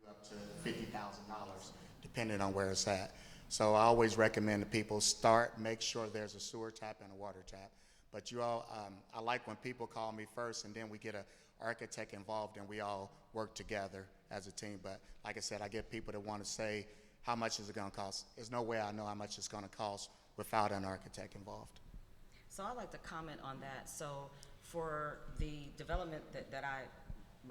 up to $50,000, depending on where it's at. So I always recommend to people make sure there's a sewer tap and a water tap. But I like when people call me first, and then we get an architect involved, and we all work together as a team. But like I said, I get people that want to say, how much is it going to cost? There's no way I know how much it's going to cost without an architect involved. So I'd like to comment on that. So for the development that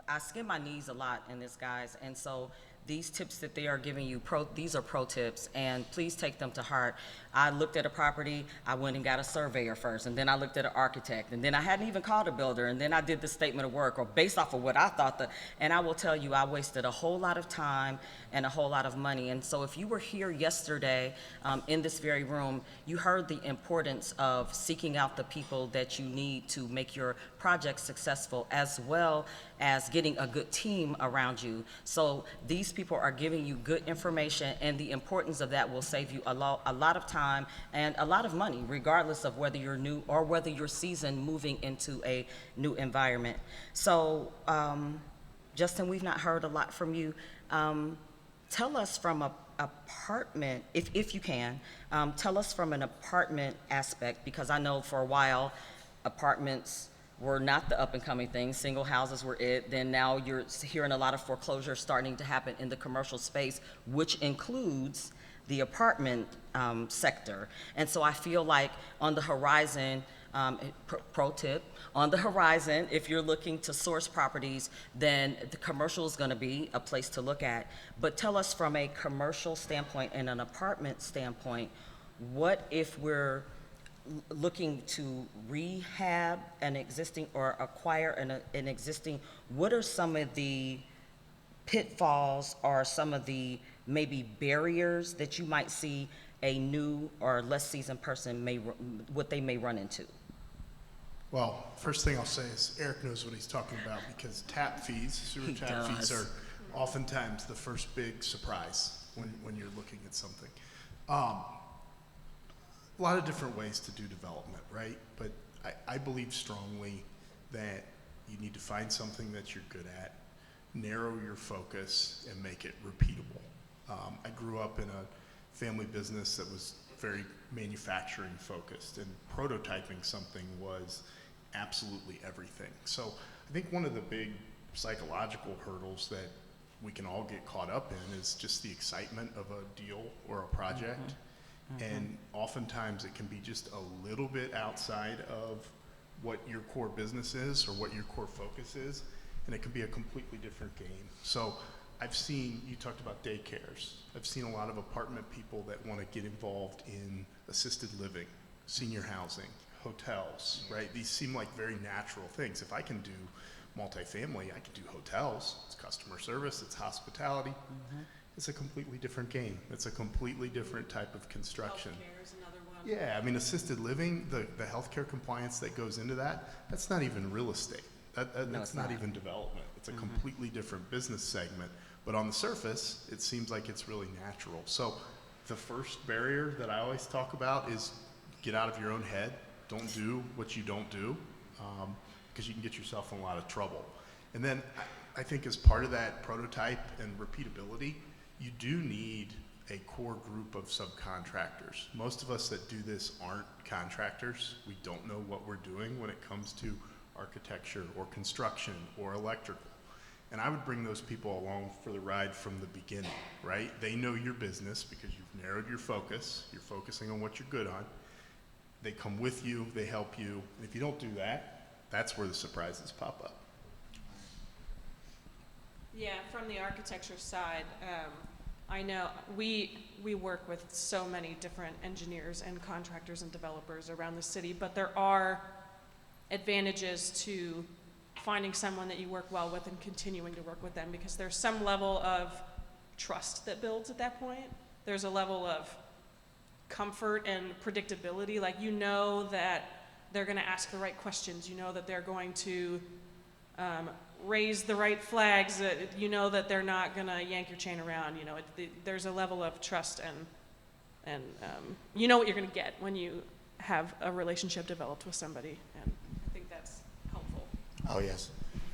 I skin my knees a lot in this, guys, and so these tips that they are giving you, these are pro tips, and please take them to heart. I looked at a property, I went and got a surveyor first, and then I looked at an architect, and then I hadn't even called a builder, and then I did the statement of work, or based off of what I thought and I will tell you, I wasted a whole lot of time and a whole lot of money. And so if you were here yesterday in this very room, you heard the importance of seeking out the people that you need to make your project successful, as well as getting a good team around you. So these people are giving you good information, and the importance of that will save you a lot of time and a lot of money, regardless of whether you're new or whether you're seasoned moving into a new environment. So Justin, we've not heard a lot from you. Tell us from a apartment, if you can, tell us from an apartment aspect, because I know for a while apartments were not the up and coming thing. Single houses were it. Then now you're hearing a lot of foreclosures starting to happen in the commercial space, which includes the apartment sector. And so I feel like on the horizon, pro tip, on the horizon, if you're looking to source properties, then the commercial is going to be a place to look at. But tell us from a commercial standpoint and an apartment standpoint, what if we're looking to rehab an existing or acquire an existing, what are some of the pitfalls or some of the maybe barriers that you might see a new or less seasoned person what they may run into? Well, first thing I'll say is Eric knows what he's talking about, because sewer tap fees are oftentimes the first big surprise when you're looking at something. A lot of different ways to do development, right? But I believe strongly that you need to find something that you're good at, narrow your focus, and make it repeatable. I grew up in a family business that was very manufacturing focused, and prototyping something was absolutely everything. So I think one of the big psychological hurdles that we can all get caught up in is just the excitement of a deal or a project. And oftentimes it can be just a little bit outside of what your core business is or what your core focus is, and it can be a completely different game. So I've seen, you talked about daycares, I've seen a lot of apartment people that want to get involved in assisted living, senior housing, hotels, right? These seem like very natural things. If I can do multifamily, I can do hotels. It's customer service, it's hospitality. It's a completely different game. It's a completely different type of construction. Healthcare is another one. Yeah, I mean, assisted living, the healthcare compliance that goes into that, that's not even real estate. That's not even development. It's a completely different business segment. But on the surface, it seems like it's really natural. So the first barrier that I always talk about is get out of your own head. Don't do what you don't do, because you can get yourself in a lot of trouble. And then I think as part of that prototype and repeatability, you do need a core group of subcontractors. Most of us that do this aren't contractors. We don't know what we're doing when it comes to architecture or construction or electrical. And I would bring those people along for the ride from the beginning, right? They know your business because you've narrowed your focus. You're focusing on what you're good on. They come with you, they help you. And if you don't do that, that's where the surprises pop up. Yeah, from the architecture side, I know we work with so many different engineers and contractors and developers around the city, but there are advantages to finding someone that you work well with and continuing to work with them, because there's some level of trust that builds at that point. There's a level of comfort and predictability, like you know that they're going to ask the right questions, you know that they're going to raise the right flags, you know that they're not going to yank your chain around, you know, there's a level of trust and you know what you're going to get when you have a relationship developed with somebody, and I think that's helpful. Oh, yes.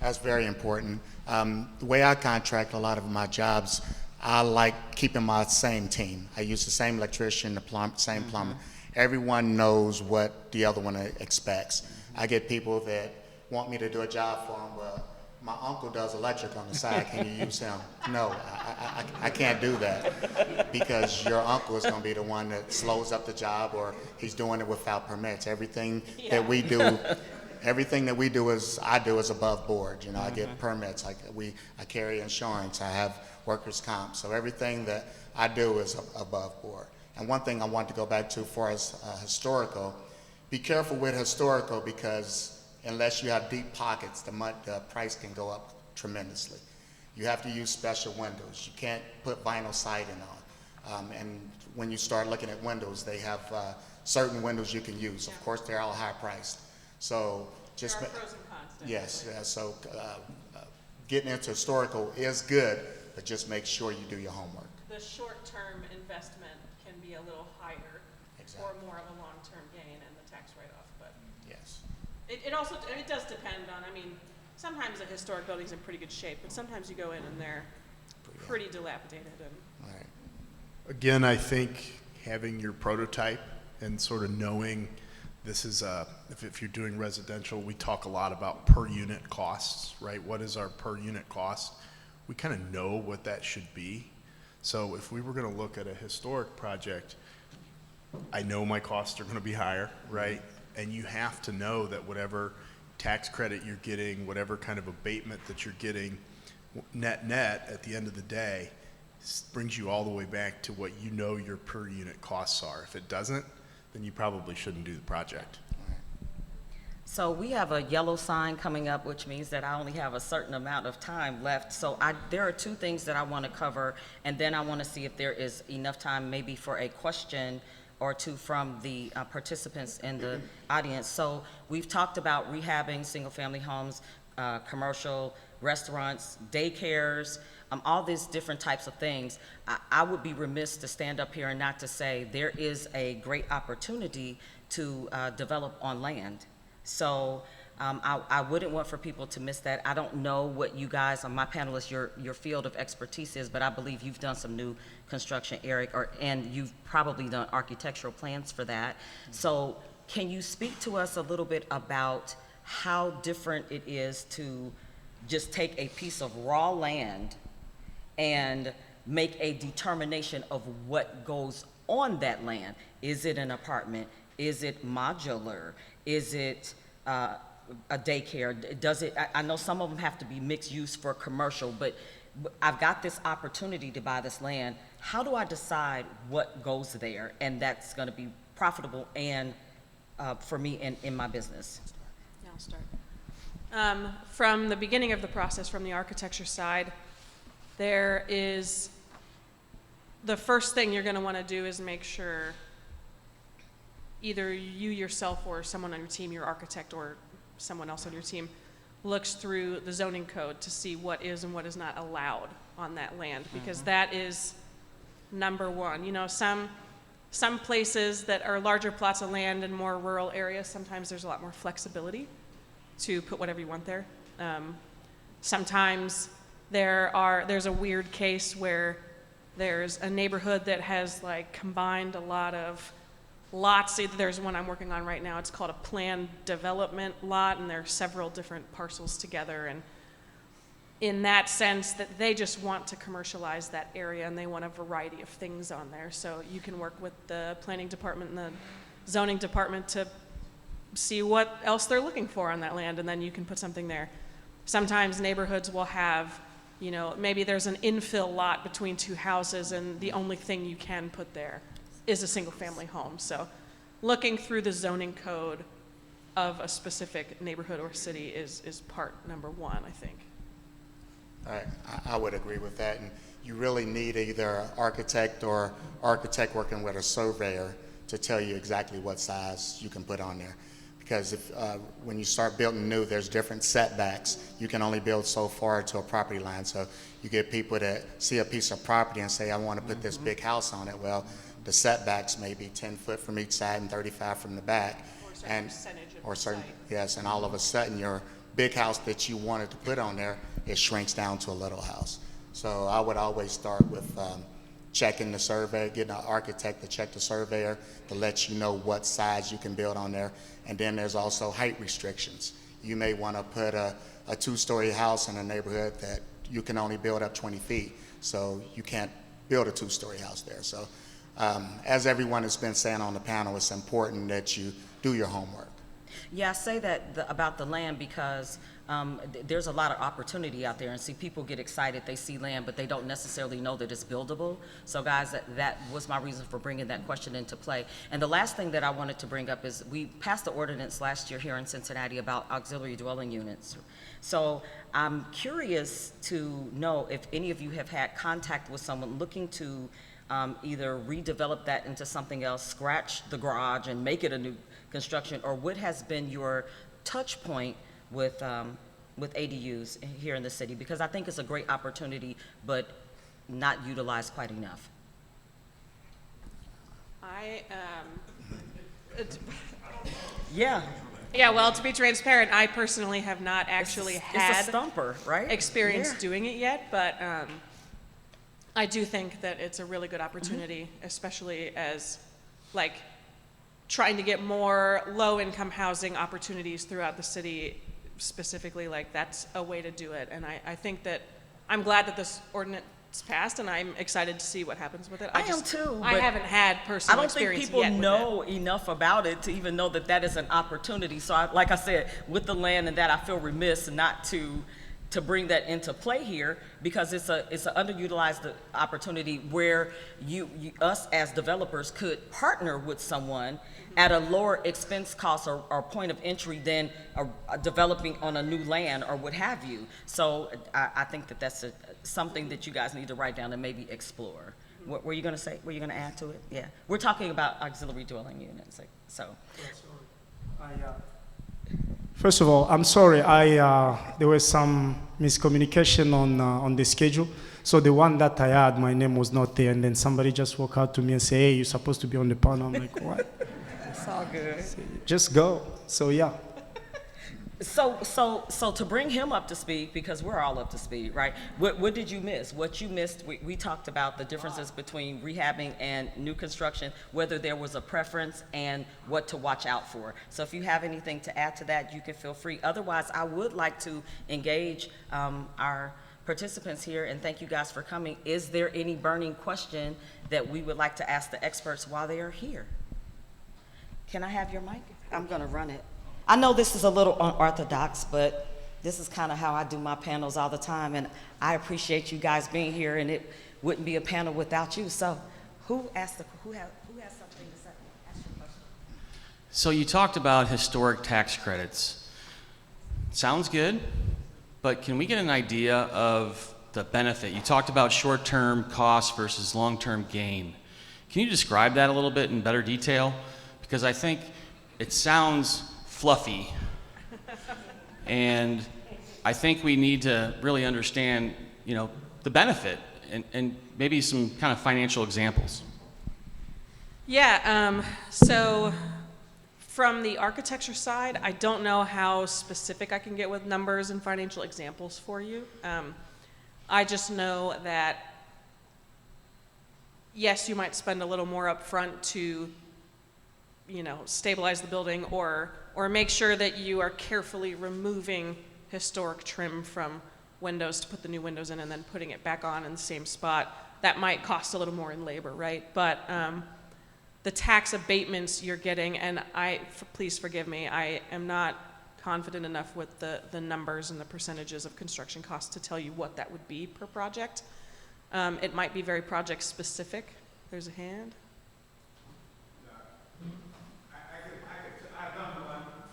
That's very important. The way I contract a lot of my jobs, I like keeping my same team. I use the same electrician, same plumber. Everyone knows what the other one expects. I get people that want me to do a job for them. Well, my uncle does electric on the side. Can you use him? No, I can't do that because your uncle is going to be the one that slows up the job, or he's doing it without permits. Everything that we do. Everything that we do I do is above board. You know, I get permits. I carry insurance. I have workers' comp. So everything that I do is above board. And one thing I want to go back to for as historical, be careful with historical because unless you have deep pockets, the price can go up tremendously. You have to use special windows. You can't put vinyl siding on. And when you start looking at windows, they have certain windows you can use. Of course, they're all high priced. So just There are pros and cons to yes, so getting into historical is good, but just make sure you do your homework. The short-term investment can be a little higher Exactly. or more of a long-term gain in the tax write-off, but Yes. it does depend on, I mean, sometimes a historic building's in pretty good shape, but sometimes you go in and they're pretty dilapidated and. All right. Again, I think having your prototype and sort of knowing this is, if you're doing residential, we talk a lot about per unit costs, right? What is our per unit cost? We kind of know what that should be. So if we were going to look at a historic project, I know my costs are going to be higher, right? And you have to know that whatever tax credit you're getting, whatever kind of abatement that you're getting, net at the end of the day, brings you all the way back to what you know your per unit costs are. If it doesn't, then you probably shouldn't do the project. So we have a yellow sign coming up, which means that I only have a certain amount of time left. So there are two things that I want to cover, and then I want to see if there is enough time maybe for a question or two from the participants in the audience. So we've talked about rehabbing single-family homes, commercial, restaurants, daycares, all these different types of things. I would be remiss to stand up here and not to say there is a great opportunity to develop on land. So I wouldn't want for people to miss that. I don't know what you guys, my panelists, your field of expertise is, but I believe you've done some new construction, Eric, and you've probably done architectural plans for that. So can you speak to us a little bit about how different it is to just take a piece of raw land and make a determination of what goes on that land? Is it an apartment? Is it modular? Is it a daycare? Does it, I know some of them have to be mixed use for commercial, but I've got this opportunity to buy this land. How do I decide what goes there and that's gonna be profitable and for me in my business? Yeah, I'll start. From the beginning of the process, from the architecture side, there is, the first thing you're going to want to do is make sure either you yourself or someone on your team, your architect or someone else on your team, looks through the zoning code to see what is and what is not allowed on that land, because that is number one. You know, some places that are larger plots of land in more rural areas, sometimes there's a lot more flexibility to put whatever you want there. Sometimes there's a weird case where there's a neighborhood that has like combined a lot of lots. There's one I'm working on right now. It's called a planned development lot, and there are several different parcels together. And in that sense, that they just want to commercialize that area, and they want a variety of things on there. So you can work with the planning department and the zoning department to see what else they're looking for on that land, and then you can put something there. Sometimes neighborhoods will have, you know, maybe there's an infill lot between two houses, and the only thing you can put there is a single-family home. So looking through the zoning code of a specific neighborhood or city is part number one, I think. All right, I would agree with that. And you really need either an architect or architect working with a surveyor to tell you exactly what size you can put on there. Because if when you start building new, there's different setbacks. You can only build so far to a property line. So you get people that see a piece of property and say, I want to put this big house on it. Well, the setbacks may be 10 foot from each side and 35 from the back. Or a certain percentage of or the certain, site. yes, and all of a sudden your big house that you wanted to put on there, it shrinks down to a little house. So I would always start with checking the survey, getting an architect to check the surveyor to let you know what size you can build on there. And then there's also height restrictions. You may want to put a two-story house in a neighborhood that you can only build up 20 feet, so you can't build a two-story house there. So as everyone has been saying on the panel, it's important that you do your homework. Yeah, I say that about the land because there's a lot of opportunity out there, and see, people get excited, they see land, but they don't necessarily know that it's buildable. So guys, that was my reason for bringing that question into play. And the last thing that I wanted to bring up is we passed the ordinance last year here in Cincinnati about auxiliary dwelling units. So I'm curious to know if any of you have had contact with someone looking to either redevelop that into something else, scratch the garage and make it a new construction, or what has been your touch point with ADUs here in the city? Because I think it's a great opportunity, but not utilized quite enough. Yeah. Yeah, well, to be transparent, I personally have not actually It's had a stumper, right? experience Yeah. doing it yet, but I do think that it's a really good opportunity, especially as, like, trying to get more low-income housing opportunities throughout the city, specifically, like, that's a way to do it. And I think that, I'm glad that this ordinance passed, and I'm excited to see what happens with it. I am too, I but haven't had I personal don't think experience people yet with know enough about it to even know that that is an opportunity. So like I said, with the land and that, I feel remiss not to bring that into play here, because it's an underutilized opportunity where us as developers could partner with someone at a lower expense cost or point of entry than developing on a new land or what have you. So I think that that's something that you guys need to write down and maybe explore. What were you going to say? Were you going to add to it? Yeah, we're talking about auxiliary dwelling units. So. First of all, I'm sorry. There was some miscommunication on the schedule. So the one that I had, my name was not there, and then somebody just walked out to me and said, "Hey, you're supposed to be on the panel." I'm like, "What?" It's all good. Just go. So yeah. So to bring him up to speed, because we're all up to speed, right? What did you miss? What you missed, we talked about the differences between rehabbing and new construction, whether there was a preference and what to watch out for. So if you have anything to add to that, you can feel free. Otherwise, I would like to engage our participants here, and thank you guys for coming. Is there any burning question that we would like to ask the experts while they are here? Can I have your mic? I'm gonna run it. I know this is a little unorthodox, but this is kind of how I do my panels all the time, and I appreciate you guys being here, and it wouldn't be a panel without you. So who has something to say? Ask your question. So you talked about historic tax credits. Sounds good, but can we get an idea of the benefit? You talked about short-term cost versus long-term gain. Can you describe that a little bit in better detail? Because I think it sounds fluffy, and I think we need to really understand, the benefit and maybe some kind of financial examples. Yeah, so from the architecture side, I don't know how specific I can get with numbers and financial examples for you. I just know that, yes, you might spend a little more up front to stabilize the building or make sure that you are carefully removing historic trim from windows to put the new windows in and then putting it back on in the same spot. That might cost a little more in labor, right? But the tax abatements you're getting, and please forgive me, I am not confident enough with the numbers and the percentages of construction costs to tell you what that would be per project. It might be very project specific. There's a hand.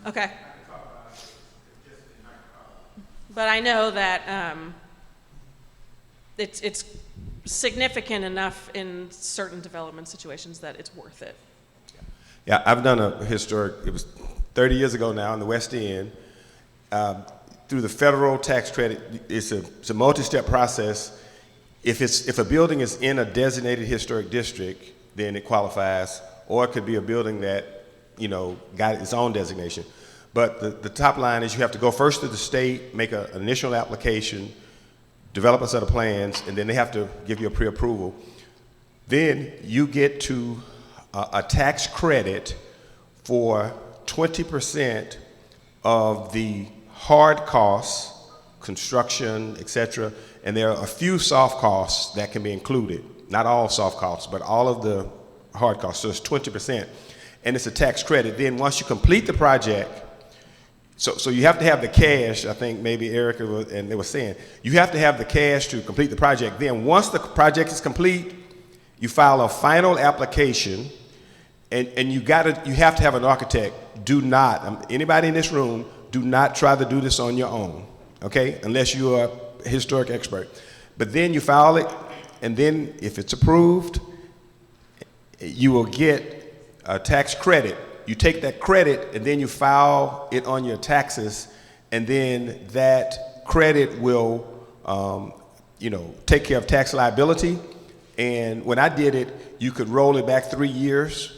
Okay. But I know that it's significant enough in certain development situations that it's worth it. Yeah, I've done a historic, it was 30 years ago now in the West End. Through the federal tax credit, it's a multi-step process. If a building is in a designated historic district, then it qualifies, or it could be a building that got its own designation. But the top line is you have to go first to the state, make an initial application, develop a set of plans, and then they have to give you a pre-approval. Then you get to a tax credit for 20% of the hard costs, construction, etc. And there are a few soft costs that can be included. Not all soft costs, but all of the hard costs. So it's 20%. And it's a tax credit. Then once you complete the project, so you have to have the cash. I think maybe Erica and they were saying, you have to have the cash to complete the project. Then once the project is complete, you file a final application, and you have to have an architect. Do not, anybody in this room, do not try to do this on your own, okay? Unless you are a historic expert. But then you file it, and then if it's approved, you will get a tax credit. You take that credit and then you file it on your taxes, and then that credit will, take care of tax liability. And when I did it, you could roll it back 3 years.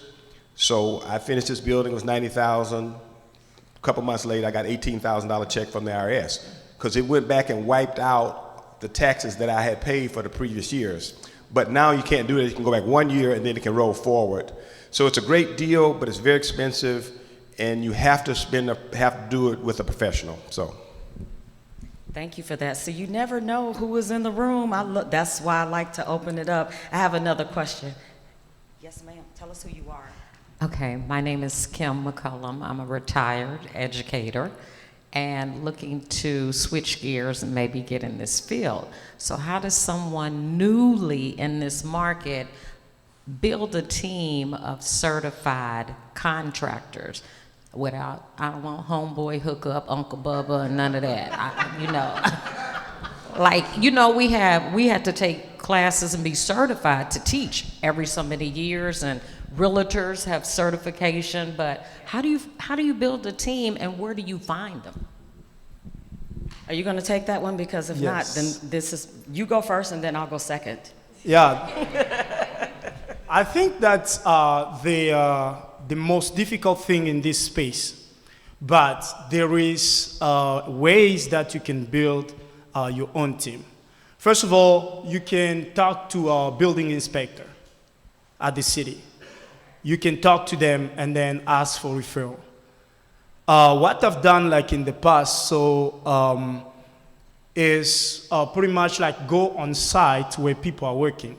So I finished this building, it was $90,000. A couple months later, I got $18,000 check from the IRS because it went back and wiped out the taxes that I had paid for the previous years. But now you can't do it. You can go back 1 year and then it can roll forward. So it's a great deal, but it's very expensive, and you have to do it with a professional. So. Thank you for that. So you never know who is in the room. That's why I like to open it up. I have another question. Yes, ma'am. Tell us who you are. Okay, my name is Kim McCullum. I'm a retired educator and looking to switch gears and maybe get in this field. So how does someone newly in this market build a team of certified contractors without, I don't want homeboy, hookup, Uncle Bubba, and none of that. We had to take classes and be certified to teach every so many years, and realtors have certification, but how do you build a team, and where do you find them? Are you going to take that one? Because if Yes. not, then you go first and then I'll go second. Yeah. I think that's the most difficult thing in this space, but there is ways that you can build your own team. First of all, you can talk to a building inspector at the city. You can talk to them and then ask for referral. What I've done like in the past, is pretty much like go on site where people are working.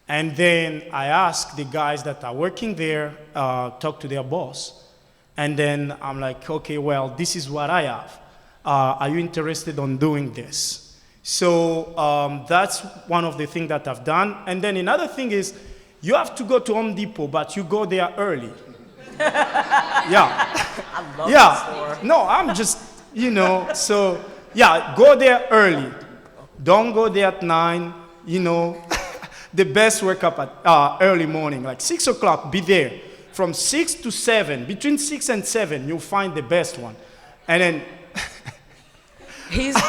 And then I ask the guys that are working there, talk to their boss. And then I'm like, okay, well, this is what I have. Are you interested in doing this? So that's one of the things that I've done. And then another thing is, you have to go to Home Depot, but you go there early. Yeah. I love this store. No, I'm just, so yeah, go there early. Don't go there at 9, The best wake up at early morning, like 6 o'clock, be there. From 6 to 7, between 6 and 7, you'll find the best one. And then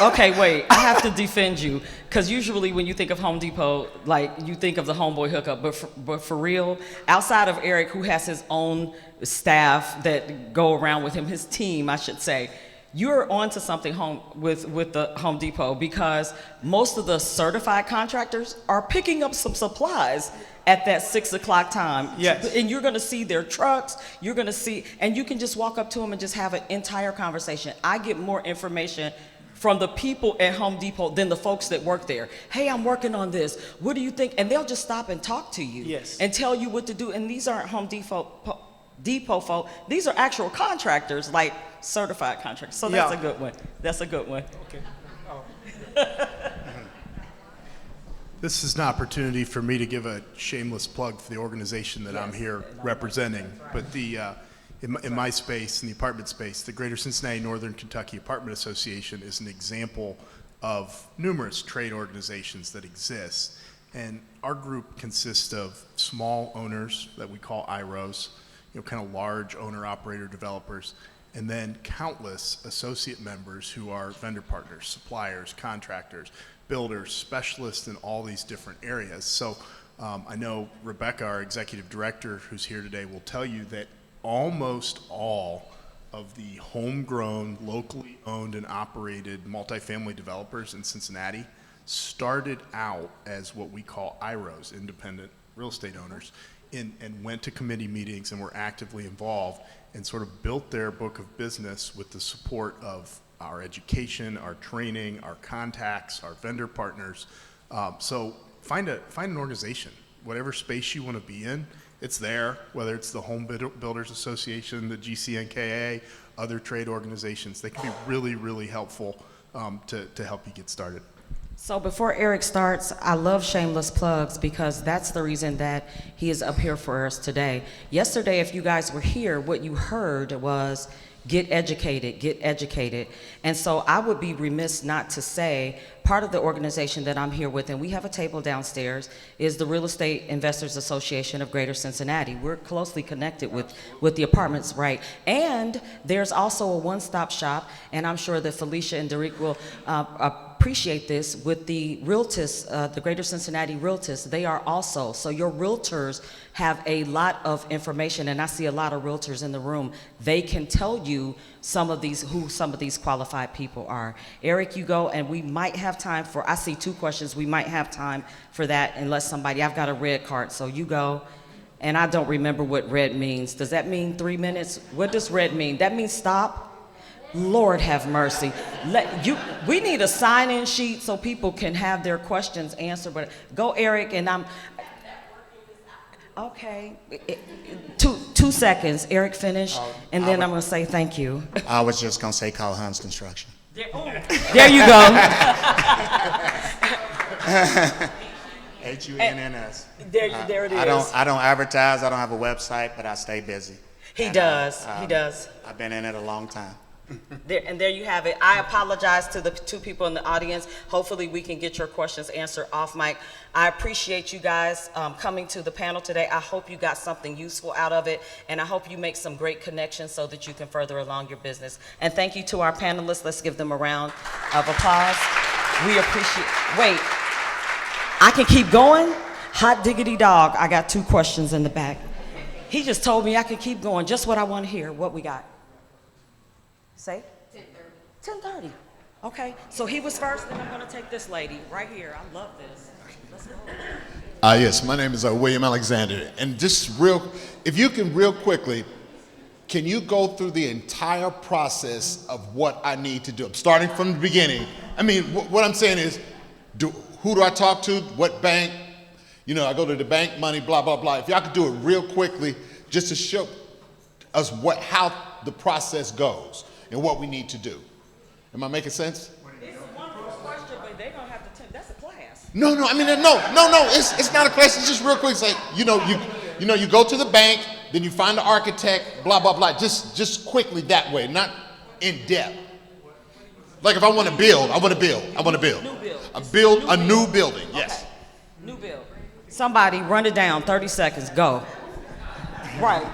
Okay, wait, I have to defend you, because usually when you think of Home Depot, like, you think of the homeboy hookup, but for real, outside of Eric, who has his own staff that go around with him, his team, I should say, you're onto something with the Home Depot, because most of the certified contractors are picking up some supplies at that 6 o'clock time. Yes. And you're gonna see their trucks, and you can just walk up to them and just have an entire conversation. I get more information from the people at Home Depot than the folks that work there. Hey, I'm working on this. What do you think? And they'll just stop and talk to you. Yes. And tell you what to do. And these aren't Home Depot folk. These are actual contractors, like certified contractors. So that's Yeah. a good one. That's a good one. Okay. This is an opportunity for me to give a shameless plug for the organization that I'm here representing. But in my space, in the apartment space, the Greater Cincinnati Northern Kentucky Apartment Association is an example of numerous trade organizations that exist. And our group consists of small owners that we call IROs, kind of large owner-operator developers, and then countless associate members who are vendor partners, suppliers, contractors, builders, specialists in all these different areas. So I know Rebecca, our executive director, who's here today, will tell you that almost all of the homegrown, locally owned and operated multifamily developers in Cincinnati started out as what we call IROs, independent real estate owners, and went to committee meetings and were actively involved and sort of built their book of business with the support of our education, our training, our contacts, our vendor partners. So find an organization, whatever space you want to be in, it's there, whether it's the Home Builders Association, the GCNKA, other trade organizations. They can be really, really helpful to help you get started. So before Eric starts, I love shameless plugs because that's the reason that he is up here for us today. Yesterday, if you guys were here, what you heard was get educated, get educated. And so I would be remiss not to say, part of the organization that I'm here with, and we have a table downstairs, is the Real Estate Investors Association of Greater Cincinnati. We're closely connected with the apartments, right? And there's also a one-stop shop, and I'm sure that Felicia and Derek will appreciate this, with the Realtors, the Greater Cincinnati Realtors. They are also, so your realtors have a lot of information, and I see a lot of realtors in the room. They can tell you who some of these qualified people are. Eric, you go, and we might have time for, I see 2 questions. We might have time for that unless I've got a red card, so you go. And I don't remember what red means. Does that mean 3 minutes? What does red mean? That means stop? Lord have mercy. We need a sign-in sheet so people can have their questions answered. But go, Eric, and okay. 2 seconds. Eric, finish, and then I'm going to say thank you. I was just going to say call Hans Construction. There you go. HUNNS. There it is. I don't advertise. I don't have a website, but I stay busy. He does. He does. I've been in it a long time. There you have it. I apologize to the 2 people in the audience. Hopefully we can get your questions answered off mic. I appreciate you guys coming to the panel today. I hope you got something useful out of it, and I hope you make some great connections so that you can further along your business. And thank you to our panelists. Let's give them a round of applause. We appreciate, wait, I can keep going? Hot diggity dog, I got 2 questions in the back. He just told me I could keep going, just what I want to hear. What we got? Say? 10:30. 10:30. Okay, so he was first, and I'm going to take this lady right here. I love this. Let's go. Yes, my name is William Alexander. And just if you can real quickly, can you go through the entire process of what I need to do? I'm starting from the beginning. I mean, what I'm saying is, who do I talk to? What bank? You know, I go to the bank, money, blah, blah, blah. If y'all could do it real quickly, just to show us how the process goes and what we need to do. Am I making sense? It's a wonderful question, but they're going to have to that's a class. No, I mean, no, it's not a class, it's just real quick. It's like, you go to the bank, then you find the architect, blah, blah, blah, just quickly that way, not in depth. Like if I want to build. New build. Build a new building, yes. Okay. New build. Somebody run it down, 30 seconds, go. Right.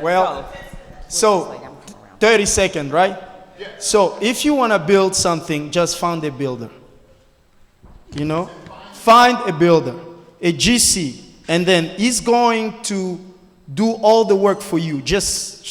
Well, so 30 seconds, right? So if you want to build something, just find a builder. You know? Find a builder, a GC, and then he's going to do all the work for you. Just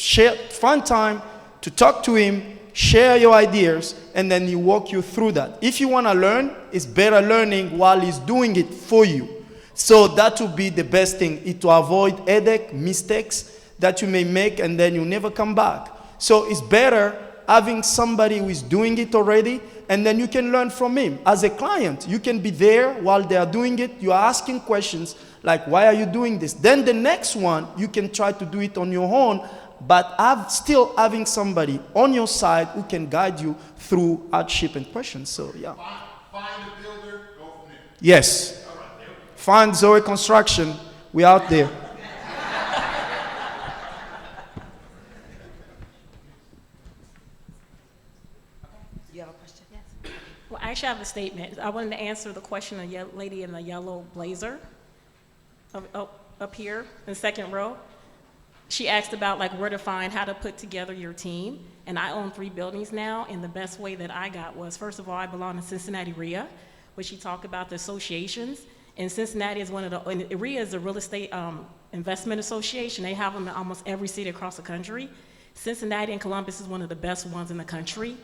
find time to talk to him, share your ideas, and then he walk you through that. If you want to learn, it's better learning while he's doing it for you. So that would be the best thing, to avoid headache, mistakes that you may make, and then you never come back. So it's better having somebody who is doing it already, and then you can learn from him. As a client, you can be there while they are doing it. You are asking questions like, why are you doing this? Then the next one, you can try to do it on your own, but still having somebody on your side who can guide you through hardship and questions. So, yeah. Find a builder, go from there. Yes. Find Zoe Construction. We're out there. You have a question? Yes. Well, I actually have a statement. I wanted to answer the question of the lady in the yellow blazer up here in the second row. She asked about like where to find how to put together your team. And I own 3 buildings now, and the best way that I got was, first of all, I belong to Cincinnati REA, where she talked about the associations. And Cincinnati is one of the, REA is a real estate investment association. They have them in almost every city across the country. Cincinnati and Columbus is one of the best ones in the country.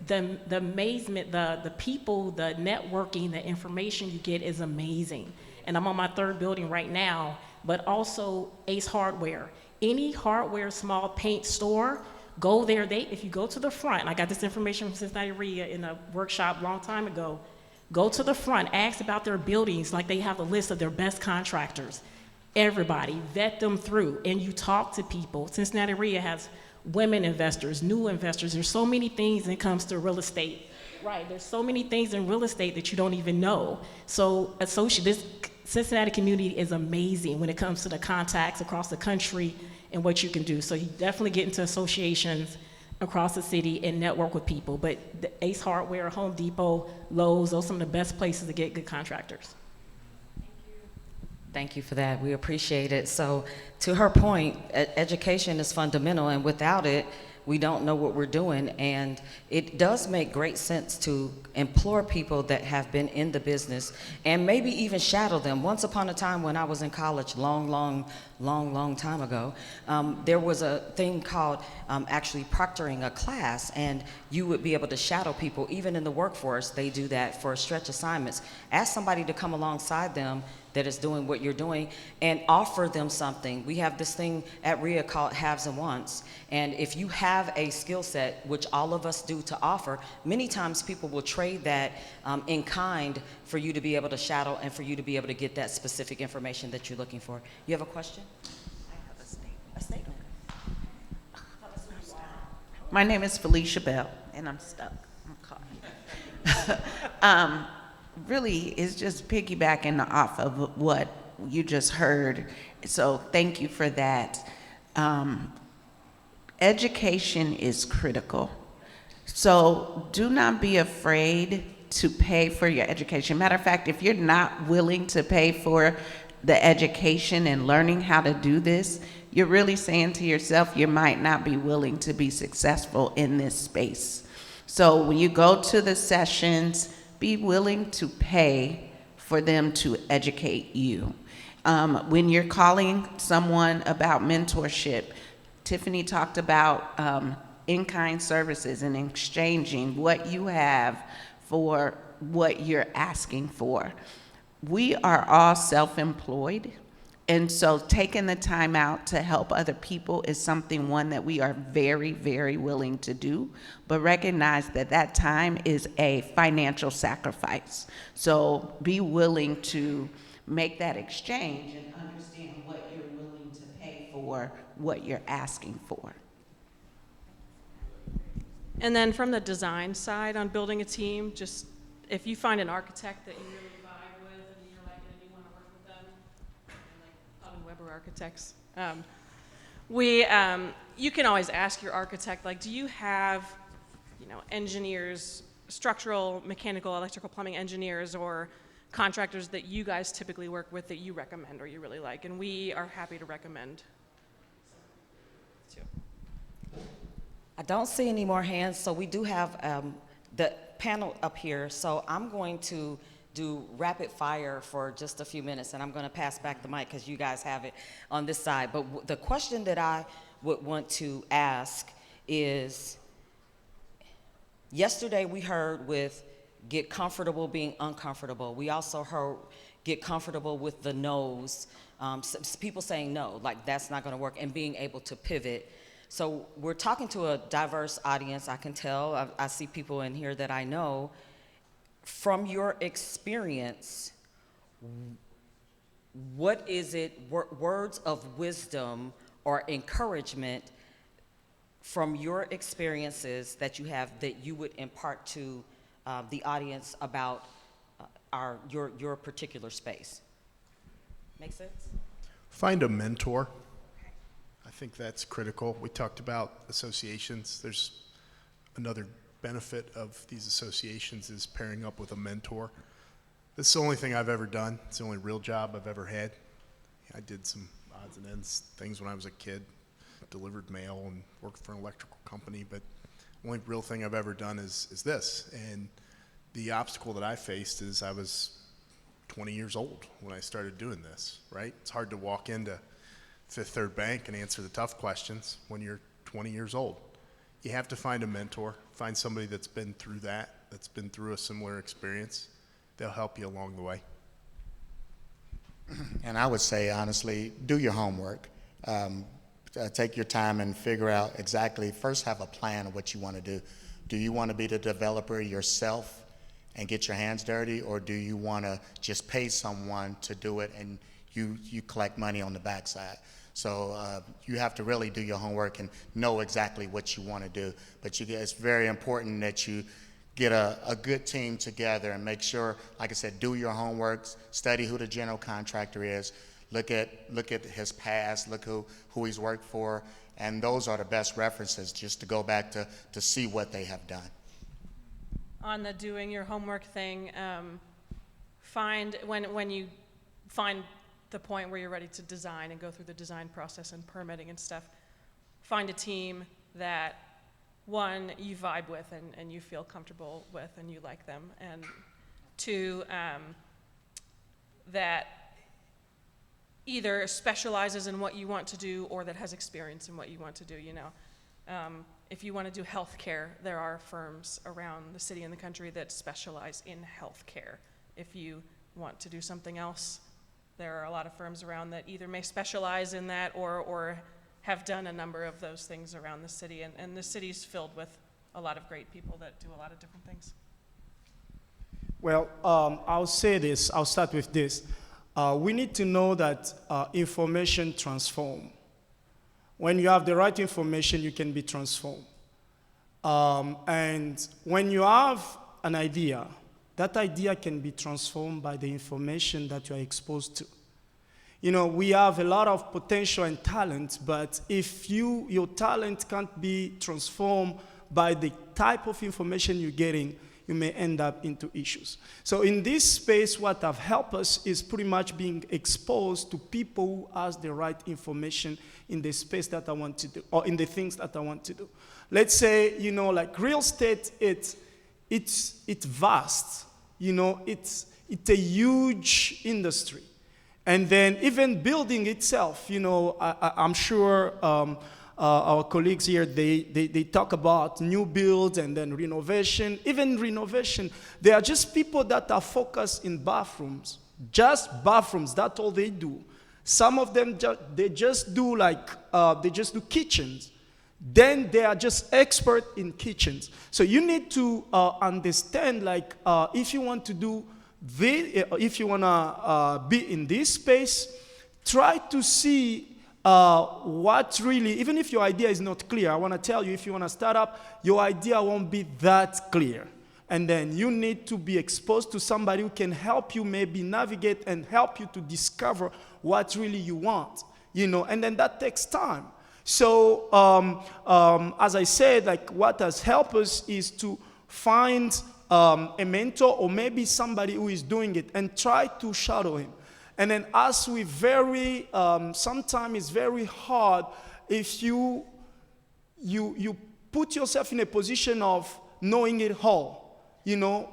The amazement, the people, the networking, the information you get is amazing. And I'm on my 3rd building right now, but also Ace Hardware. Any hardware small paint store, go there. If you go to the front, and I got this information from Cincinnati REA in a workshop a long time ago, go to the front, ask about their buildings, like they have a list of their best contractors. Everybody, vet them through, and you talk to people. Cincinnati REA has women investors, new investors. There's so many things when it comes to real estate. Right, there's so many things in real estate that you don't even know. So this Cincinnati community is amazing when it comes to the contacts across the country and what you can do. So you definitely get into associations across the city and network with people. But the Ace Hardware, Home Depot, Lowe's, those are some of the best places to get good contractors. Thank you for that. We appreciate it. So to her point, education is fundamental, and without it, we don't know what we're doing. And it does make great sense to implore people that have been in the business and maybe even shadow them. Once upon a time when I was in college, long time ago, there was a thing called actually proctoring a class, and you would be able to shadow people. Even in the workforce, they do that for stretch assignments. Ask somebody to come alongside them that is doing what you're doing and offer them something. We have this thing at REA called haves and wants. And if you have a skill set, which all of us do to offer, many times people will trade that in kind for you to be able to shadow and for you to be able to get that specific information that you're looking for. You have a question? I have a statement. A statement. My name is Felicia Bell, and I'm stuck. I'm caught. Really, it's just piggybacking off of what you just heard. So thank you for that. Education is critical. So do not be afraid to pay for your education. Matter of fact, if you're not willing to pay for the education and learning how to do this, you're really saying to yourself, you might not be willing to be successful in this space. So when you go to the sessions, be willing to pay for them to educate you. When you're calling someone about mentorship, Tiffany talked about in-kind services and exchanging what you have for what you're asking for. We are all self-employed, and so taking the time out to help other people is something, one, that we are very, very willing to do, but recognize that that time is a financial sacrifice. So be willing to make that exchange and understand what you're willing to pay for what you're asking for. And then from the design side on building a team, just if you find an architect that you really vibe with and you're like, and you want to work with them, like Weber Architects, you can always ask your architect, like, do you have, engineers, structural, mechanical, electrical, plumbing engineers, or contractors that you guys typically work with that you recommend or you really like? And we are happy to recommend too. I don't see any more hands, so we do have the panel up here. So I'm going to do rapid fire for just a few minutes, and I'm going to pass back the mic because you guys have it on this side. But the question that I would want to ask is, yesterday we heard with get comfortable being uncomfortable. We also heard get comfortable with the no's. People saying no, like that's not going to work, and being able to pivot. So we're talking to a diverse audience, I can tell. I see people in here that I know. From your experience, what is it, words of wisdom or encouragement from your experiences that you have that you would impart to the audience about your particular space? Make sense? Find a mentor. I think that's critical. We talked about associations. There's another benefit of these associations is pairing up with a mentor. This is the only thing I've ever done. It's the only real job I've ever had. I did some odds and ends things when I was a kid, delivered mail and worked for an electrical company, but the only real thing I've ever done is this. And the obstacle that I faced is I was 20 years old when I started doing this, right? It's hard to walk into Fifth Third Bank and answer the tough questions when you're 20 years old. You have to find a mentor, find somebody that's been through that, that's been through a similar experience. They'll help you along the way. And I would say, honestly, do your homework. Take your time and figure out exactly, first have a plan of what you want to do. Do you want to be the developer yourself and get your hands dirty, or do you want to just pay someone to do it and you collect money on the backside? So you have to really do your homework and know exactly what you want to do. But it's very important that you get a good team together and make sure, like I said, do your homework, study who the general contractor is, look at his past, look who he's worked for, and those are the best references just to go back to see what they have done. On the doing your homework thing, when you find the point where you're ready to design and go through the design process and permitting and stuff, find a team that, one, you vibe with and you feel comfortable with and you like them, and two, that either specializes in what you want to do or that has experience in what you want to do, you know. If you want to do healthcare, there are firms around the city and the country that specialize in healthcare. If you want to do something else, there are a lot of firms around that either may specialize in that or have done a number of those things around the city. And the city's filled with a lot of great people that do a lot of different things. Well, I'll say this. I'll start with this. We need to know that information transforms. When you have the right information, you can be transformed. And when you have an idea, that idea can be transformed by the information that you are exposed to. You know, we have a lot of potential and talent, but if your talent can't be transformed by the type of information you're getting, you may end up into issues. So in this space, what have helped us is pretty much being exposed to people who has the right information in the space that I want to do, or in the things that I want to do. Let's say, you know, like real estate, it's vast. You know, it's a huge industry. And then even building itself, you know, I'm sure our colleagues here, they talk about new builds and then renovation. Even renovation, they are just people that are focused in bathrooms. Just bathrooms, that's all they do. Some of them, they just do kitchens. Then they are just expert in kitchens. So you need to understand, like, if you want to do if you want to be in this space, try to see what really, even if your idea is not clear, I want to tell you, if you want to start up, your idea won't be that clear. And then you need to be exposed to somebody who can help you maybe navigate and help you to discover what really you want, you know, and then that takes time. So as I said, like, what has helped us is to find a mentor or maybe somebody who is doing it and try to shadow him. And then as we sometimes it's very hard if you put yourself in a position of knowing it all. You know,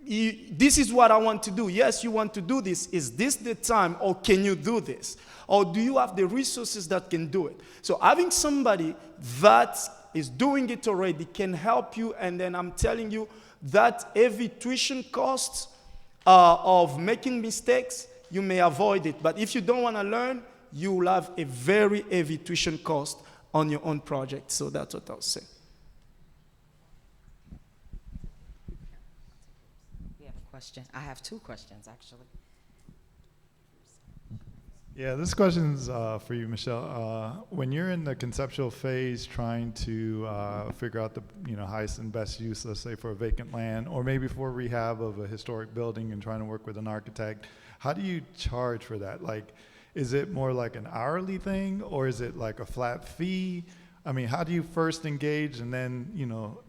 this is what I want to do. Yes, you want to do this. Is this the time, or can you do this? Or do you have the resources that can do it? So having somebody that is doing it already can help you, and then I'm telling you that heavy tuition costs of making mistakes, you may avoid it. But if you don't want to learn, you will have a very heavy tuition cost on your own project. So that's what I'll say. We have a question. I have two questions, actually. Yeah, this question's for you, Michelle. When you're in the conceptual phase trying to figure out the highest and best use, let's say for a vacant land, or maybe for rehab of a historic building and trying to work with an architect, how do you charge for that? Like, is it more like an hourly thing, or is it like a flat fee? I mean, how do you first engage, and then,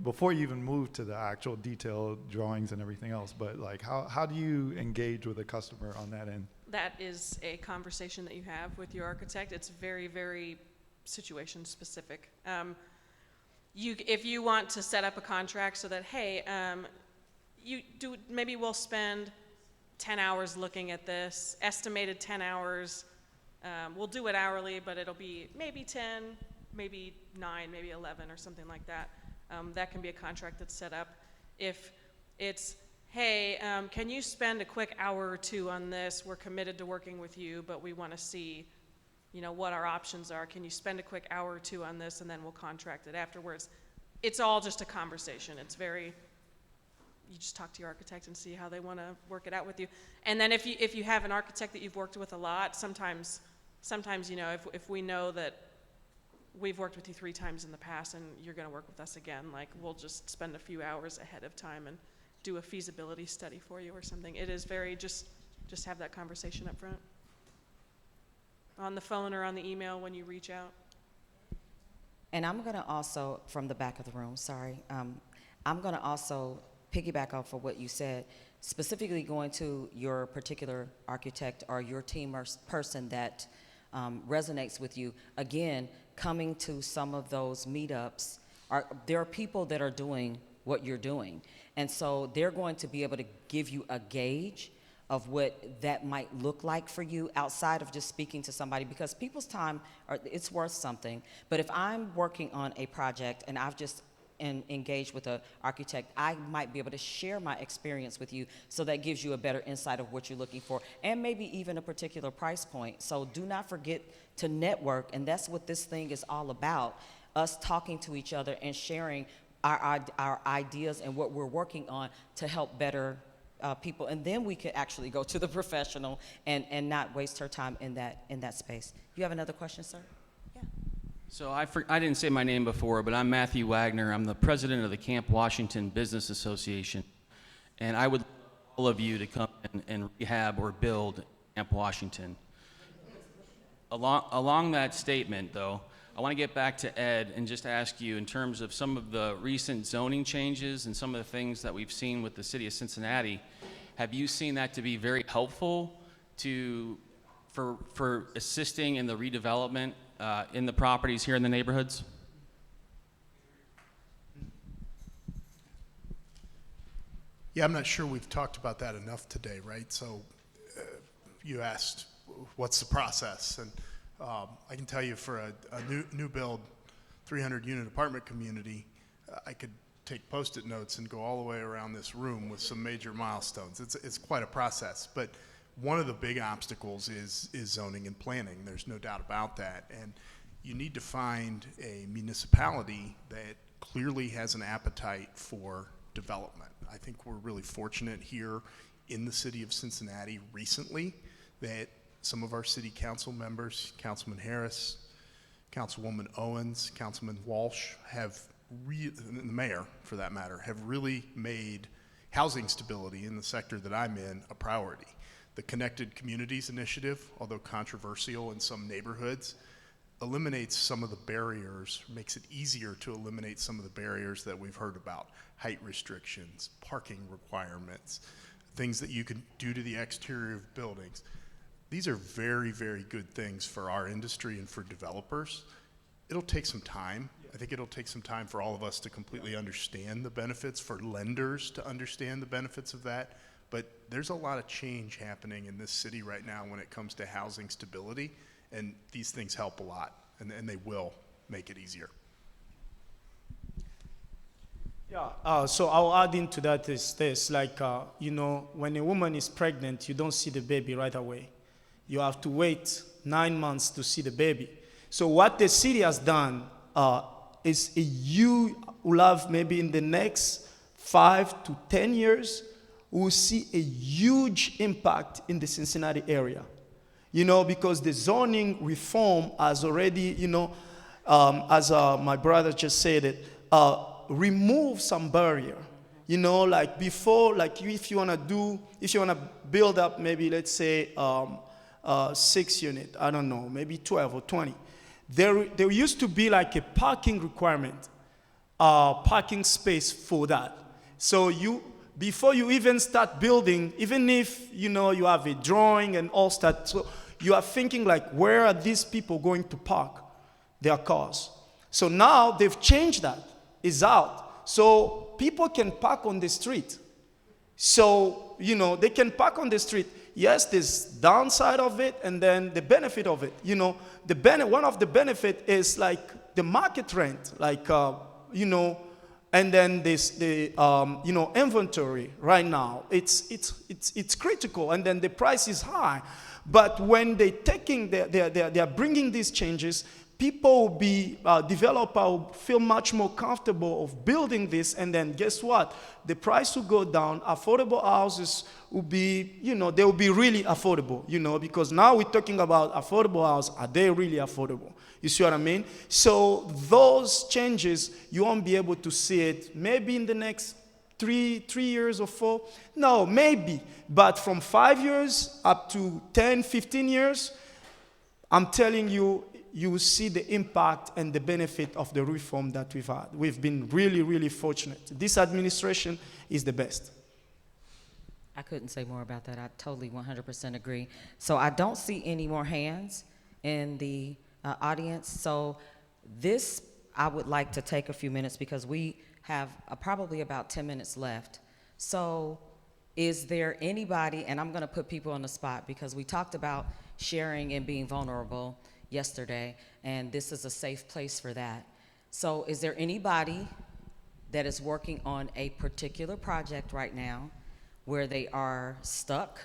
before you even move to the actual detailed drawings and everything else, but like, how do you engage with a customer on that end? That is a conversation that you have with your architect. It's very, very situation specific. If you want to set up a contract so that, hey, maybe we'll spend 10 hours looking at this, estimated 10 hours. We'll do it hourly, but it'll be maybe 10, maybe 9, maybe 11 or something like that. That can be a contract that's set up. If it's, hey, can you spend a quick hour or two on this? We're committed to working with you, but we want to see, you know, what our options are. Can you spend a quick hour or two on this, and then we'll contract it afterwards? It's all just a conversation. It's very, you just talk to your architect and see how they want to work it out with you. And then if you have an architect that you've worked with a lot, sometimes, you know, if we know that we've worked with you 3 times in the past and you're going to work with us again, like, we'll just spend a few hours ahead of time and do a feasibility study for you or something. It is very, just have that conversation up front. On the phone or on the email when you reach out. And I'm going to also, from the back of the room, sorry, I'm going to also piggyback off of what you said, specifically going to your particular architect or your team or person that resonates with you. Again, coming to some of those meetups, there are people that are doing what you're doing. And so they're going to be able to give you a gauge of what that might look like for you outside of just speaking to somebody, because people's time, it's worth something. But if I'm working on a project and I've just engaged with an architect, I might be able to share my experience with you, so that gives you a better insight of what you're looking for, and maybe even a particular price point. So do not forget to network, and that's what this thing is all about, us talking to each other and sharing our ideas and what we're working on to help better people, and then we could actually go to the professional and not waste her time in that space. You have another question, sir? Yeah. So I didn't say my name before, but I'm Matthew Wagner. I'm the president of the Camp Washington Business Association, and I would like all of you to come and rehab or build Camp Washington. Along that statement, though, I want to get back to Ed and just ask you, in terms of some of the recent zoning changes and some of the things that we've seen with the city of Cincinnati, have you seen that to be very helpful for assisting in the redevelopment in the properties here in the neighborhoods? Yeah, I'm not sure we've talked about that enough today, right? So you asked, what's the process? And I can tell you, for a new build 300-unit apartment community, I could take Post-it notes and go all the way around this room with some major milestones. It's quite a process, but one of the big obstacles is zoning and planning. There's no doubt about that. And you need to find a municipality that clearly has an appetite for development. I think we're really fortunate here in the city of Cincinnati recently that some of our city council members, Councilman Harris, Councilwoman Owens, Councilman Walsh, and the mayor for that matter, have really made housing stability in the sector that I'm in a priority. The Connected Communities Initiative, although controversial in some neighborhoods, eliminates some of the barriers, makes it easier to eliminate some of the barriers that we've heard about: height restrictions, parking requirements, things that you can do to the exterior of buildings. These are very, very good things for our industry and for developers. It'll take some time. I think it'll take some time for all of us to completely understand the benefits, for lenders to understand the benefits of that. But there's a lot of change happening in this city right now when it comes to housing stability, and these things help a lot, and they will make it easier. Yeah, so I'll add into that is this, like, you know, when a woman is pregnant, you don't see the baby right away. You have to wait 9 months to see the baby. So what the city has done is you will have maybe in the next 5 to 10 years, we'll see a huge impact in the Cincinnati area. You know, because the zoning reform has already, you know, as my brother just said it, remove some barrier. You know, like before, like if you want to build up maybe, let's say, 6 unit, I don't know, maybe 12 or 20. There used to be like a parking requirement, parking space for that. So before you even start building, even if, you know, you have a drawing and all that, so you are thinking like, where are these people going to park their cars? So now they've changed that. It's out. So people can park on the street. So, you know, they can park on the street. Yes, there's downside of it and then the benefit of it. You know, one of the benefit is like the market rent, like, and then the inventory right now, it's critical, and then the price is high. But when they're bringing these changes, people will be, developer will feel much more comfortable of building this, and then guess what? The price will go down, affordable houses will be, they will be really affordable, because now we're talking about affordable houses. Are they really affordable? You see what I mean? So those changes, you won't be able to see it maybe in the next 3 years or 4. No, maybe. But from 5 years up to 10, 15 years, I'm telling you, you will see the impact and the benefit of the reform that we've had. We've been really, really fortunate. This administration is the best. I couldn't say more about that. I totally 100% agree. So I don't see any more hands in the audience. So this, I would like to take a few minutes because we have probably about 10 minutes left. So is there anybody, and I'm going to put people on the spot because we talked about sharing and being vulnerable yesterday, and this is a safe place for that. So is there anybody that is working on a particular project right now where they are stuck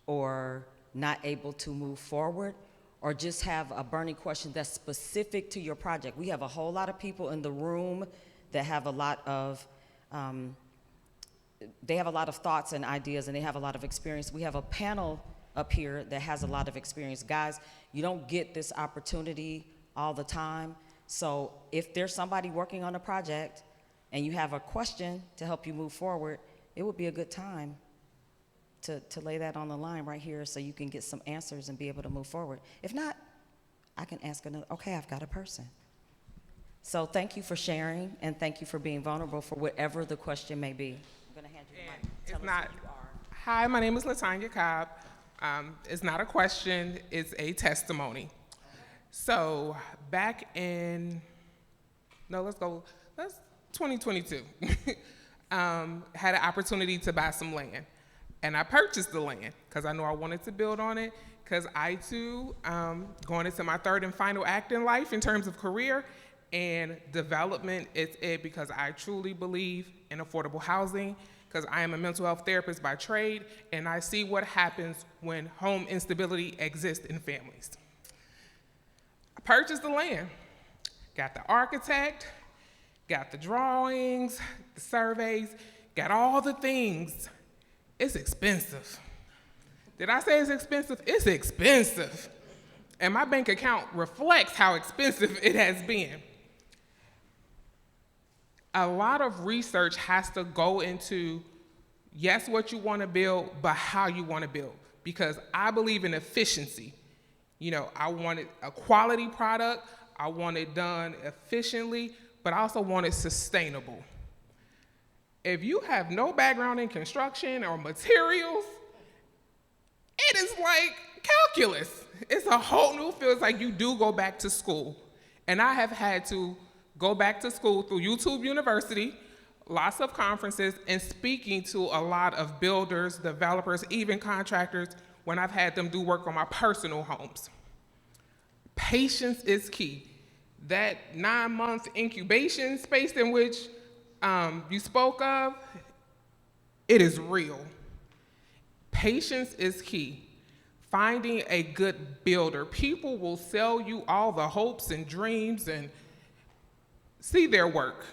or not able to move forward, or just have a burning question that's specific to your project? We have a whole lot of people in the room that have a lot of thoughts and ideas, and they have a lot of experience. We have a panel up here that has a lot of experience. Guys, you don't get this opportunity all the time. So if there's somebody working on a project and you have a question to help you move forward, it would be a good time to lay that on the line right here so you can get some answers and be able to move forward. If not, I can ask another, okay, I've got a person. So thank you for sharing, and thank you for being vulnerable for whatever the question may be. I'm gonna hand you the mic. Tell us who you are. Hi, my name is Latanya Cobb. It's not a question, it's a testimony. So back in, let's 2022, had an opportunity to buy some land. And I purchased the land because I knew I wanted to build on it, because I too, going into my third and final act in life in terms of career, and development is it, because I truly believe in affordable housing, because I am a mental health therapist by trade, and I see what happens when home instability exists in families. I purchased the land, got the architect, got the drawings, the surveys, got all the things. It's expensive. Did I say it's expensive? It's expensive. And my bank account reflects how expensive it has been. A lot of research has to go into, yes, what you want to build, but how you want to build. Because I believe in efficiency. I wanted a quality product, I want it done efficiently, but I also want it sustainable. If you have no background in construction or materials, it is like calculus. It's a whole new field. It's like you do go back to school. And I have had to go back to school through YouTube University, lots of conferences, and speaking to a lot of builders, developers, even contractors, when I've had them do work on my personal homes. Patience is key. That 9-month incubation space in which you spoke of, it is real. Patience is key. Finding a good builder. People will sell you all the hopes and dreams, and see their work,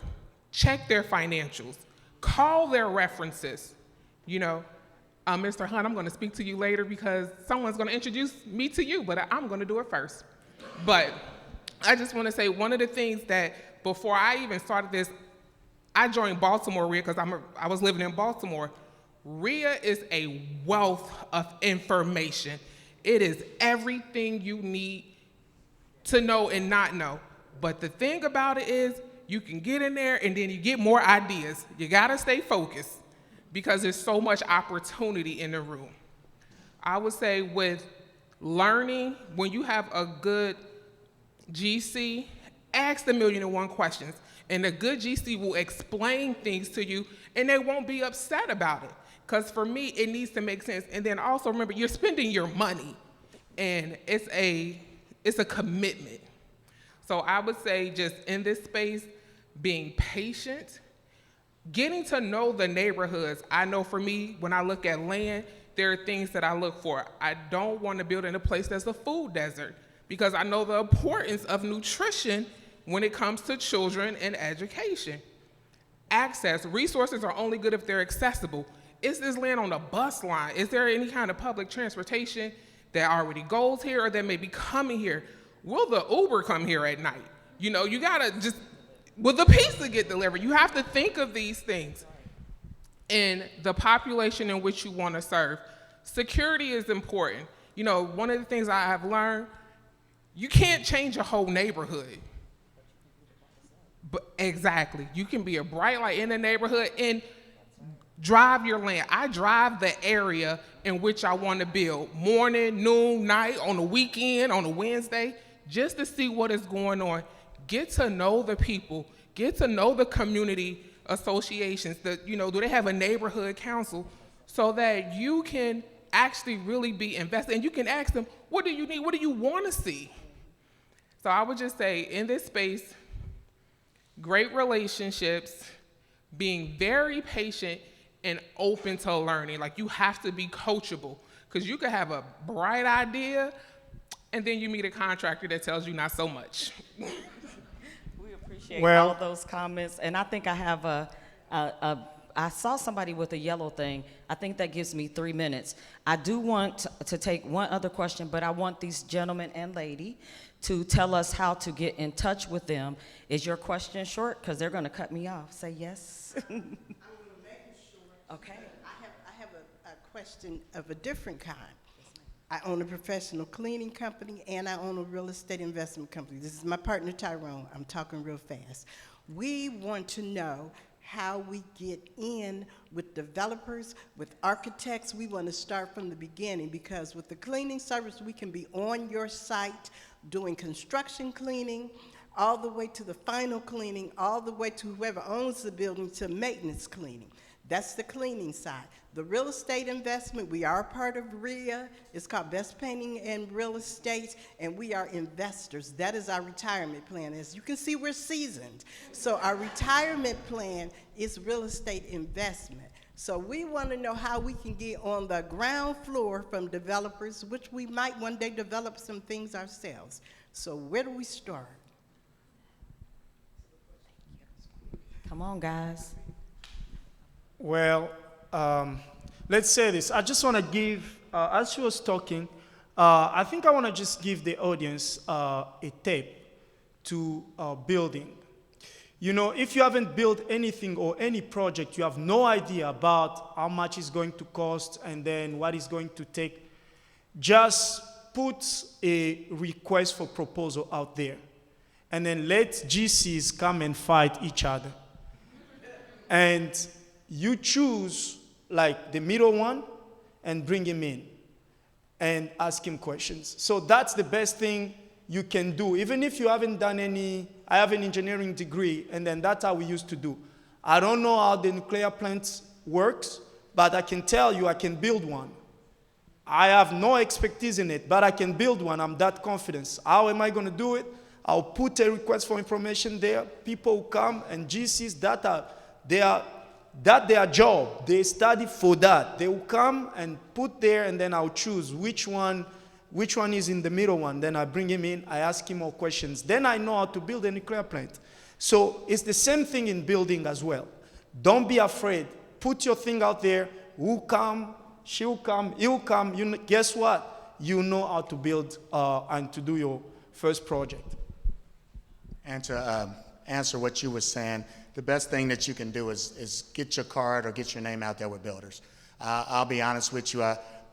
check their financials, call their references. Mr. Hunt, I'm gonna speak to you later because someone's gonna introduce me to you, but I'm gonna do it first. But I just wanna say one of the things that before I even started this, I joined Baltimore RIA because I was living in Baltimore. RIA is a wealth of information. It is everything you need to know and not know. But the thing about it is you can get in there and then you get more ideas. You gotta stay focused because there's so much opportunity in the room. I would say with learning, when you have a good GC, ask the 1,000,001 questions. And a good GC will explain things to you and they won't be upset about it. Because for me, it needs to make sense. And then also remember, you're spending your money and it's a commitment. So I would say just in this space, being patient, getting to know the neighborhoods. I know for me, when I look at land, there are things that I look for. I don't want to build in a place that's a food desert because I know the importance of nutrition when it comes to children and education. Access, resources are only good if they're accessible. Is this land on a bus line? Is there any kind of public transportation that already goes here or that may be coming here? Will the Uber come here at night? You know, you gotta just, will the pizza get delivered? You have to think of these things in the population in which you want to serve. Security is important. You know, one of the things I have learned, you can't change a whole neighborhood. But exactly, you can be a bright light in the neighborhood and drive your land. I drive the area in which I want to build, morning, noon, night, on the weekend, on a Wednesday, just to see what is going on. Get to know the people, get to know the community associations, do they have a neighborhood council so that you can actually really be invested and you can ask them, what do you need, what do you want to see? So I would just say in this space, great relationships, being very patient and open to learning. Like you have to be coachable because you could have a bright idea and then you meet a contractor that tells you not so much. We appreciate all those comments. And I think I have I saw somebody with a yellow thing. I think that gives me 3 minutes. I do want to take one other question, but I want these gentlemen and lady to tell us how to get in touch with them. Is your question short? Because they're going to cut me off. Say yes. I'm going to make it short. Okay. I have a question of a different kind. I own a professional cleaning company and I own a real estate investment company. This is my partner Tyrone. I'm talking real fast. We want to know how we get in with developers, with architects. We want to start from the beginning because with the cleaning service, we can be on your site doing construction cleaning, all the way to the final cleaning, all the way to whoever owns the building to maintenance cleaning. That's the cleaning side. The real estate investment, we are part of REIA. It's called Best Painting and Real Estate, and we are investors. That is our retirement plan. As you can see, we're seasoned. So our retirement plan is real estate investment. So we want to know how we can get on the ground floor from developers, which we might one day develop some things ourselves. So where do we start? Come on, guys. Well, let's say this. I just want to give, as she was talking, I think I want to just give the audience a tape to building. You know, if you haven't built anything or any project, you have no idea about how much it's going to cost and then what it's going to take, just put a request for proposal out there and then let GCs come and fight each other. And you choose like the middle one and bring him in and ask him questions. So that's the best thing you can do. Even if you haven't done any, I have an engineering degree, and then that's how we used to do. I don't know how the nuclear plant works, but I can tell you I can build one. I have no expertise in it, but I can build one. I'm that confident. How am I going to do it? I'll put a request for information there. People will come, and GCs that's their job. They study for that. They will come and put there, and then I'll choose which one is in the middle one. Then I bring him in, I ask him more questions. Then I know how to build a nuclear plant. So it's the same thing in building as well. Don't be afraid. Put your thing out there. Who'll come, she'll come, he'll come. Guess what? You know how to build and to do your first project. And to answer what you were saying, the best thing that you can do is get your card or get your name out there with builders. I'll be honest with you.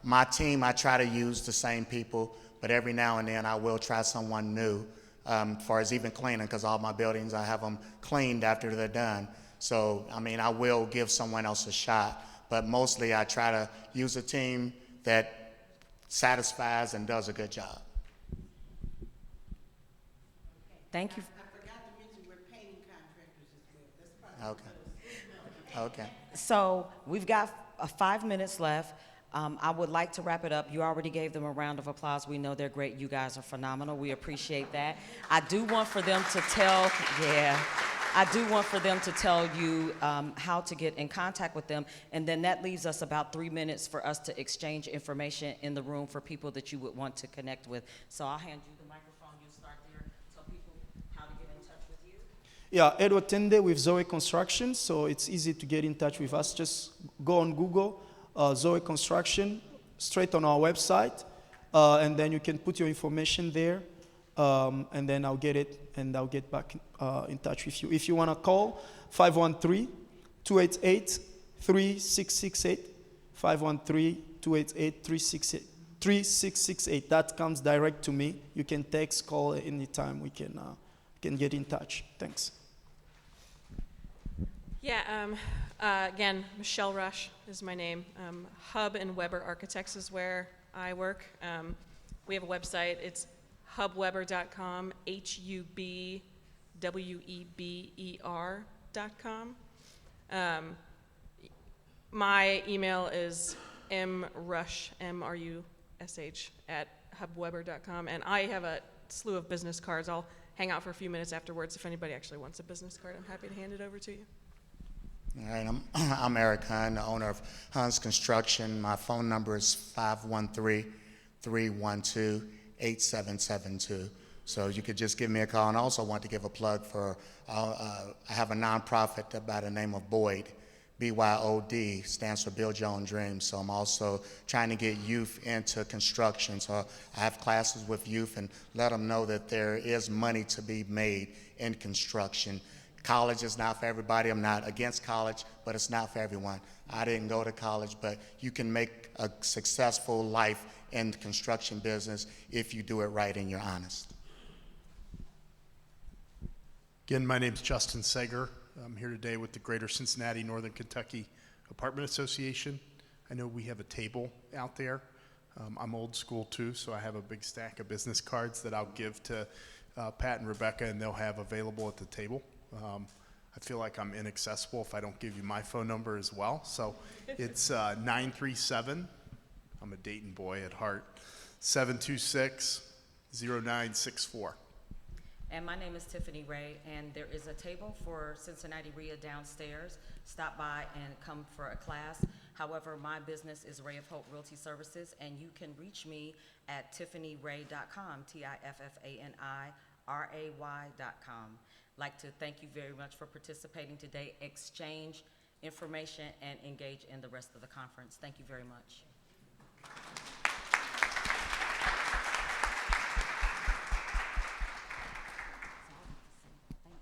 My team, I try to use the same people, but every now and then I will try someone new, as far as even cleaning, because all my buildings, I have them cleaned after they're done. So, I mean, I will give someone else a shot, but mostly I try to use a team that satisfies and does a good job. Thank you. I forgot to mention we're painting contractors as well. That's probably Okay. Okay. So we've got 5 minutes left. I would like to wrap it up. You already gave them a round of applause. We know they're great. You guys are phenomenal. We appreciate that. I do want for them to tell, I do want for them to tell you how to get in contact with them, and then that leaves us about 3 minutes for us to exchange information in the room for people that you would want to connect with. So I'll hand you the microphone. You start there. Tell people how to get in touch with you. Yeah, Edward Tende with Zoe Construction, so it's easy to get in touch with us. Just go on Google, Zoe Construction, straight on our website, and then you can put your information there, and then I'll get it, and I'll get back in touch with you. If you want to call, 513-288-3668, 513-288-3668. That comes direct to me. You can text, call anytime. We can get in touch. Thanks. Yeah, again, Michelle Rush is my name. Hub and Weber Architects is where I work. We have a website. It's hubweber.com, HUBWEBER.com. My email is mrush, MRUSH, at hubweber.com. And I have a slew of business cards. I'll hang out for a few minutes afterwards. If anybody actually wants a business card, I'm happy to hand it over to you. All right, I'm Eric Hahn, the owner of Hunn's Construction. My phone number is 513-312-8772. So you could just give me a call. And I also want to give a plug for, I have a nonprofit by the name of Boyd, BYOD, stands for Build Your Own Dreams. So I'm also trying to get youth into construction. So I have classes with youth and let them know that there is money to be made in construction. College is not for everybody. I'm not against college, but it's not for everyone. I didn't go to college, but you can make a successful life in the construction business if you do it right and you're honest. Again, my name's Justin Sager. I'm here today with the Greater Cincinnati Northern Kentucky Apartment Association. I know we have a table out there. I'm old school too, so I have a big stack of business cards that I'll give to Pat and Rebecca, and they'll have available at the table. I feel like I'm inaccessible if I don't give you my phone number as well. So it's 937, I'm a Dayton boy at heart, 726-0964. And my name is Tiffany Ray, and there is a table for Cincinnati REIA downstairs. Stop by and come for a class. However, my business is Ray of Hope Realty Services, and you can reach me at tiffanyray.com, TIFFANIRAY.com. Like to thank you very much for participating today. Exchange information and engage in the rest of the conference. Thank you very much.